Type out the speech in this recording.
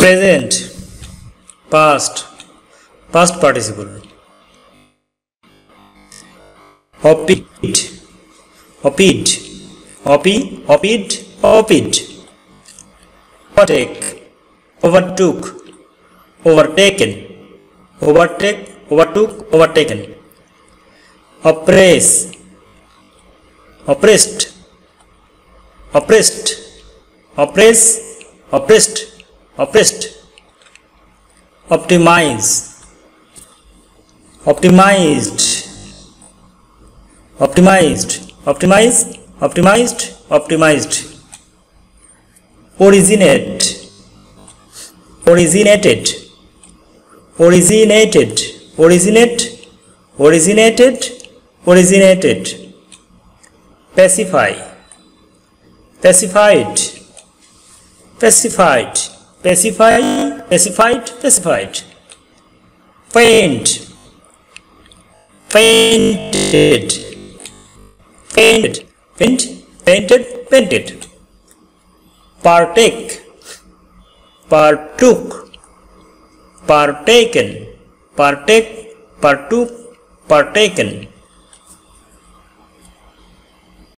present, past, past participle. Opit, opit, opit. Overtake, overtook, overtaken, overtook, overtaken. Oppress, oppressed, oppressed, oppressed. Optimize, optimized, optimized. Originate, originated, Pacify, pacified, Paint, painted, painted. Partake, partook, partaken, partook, partaken.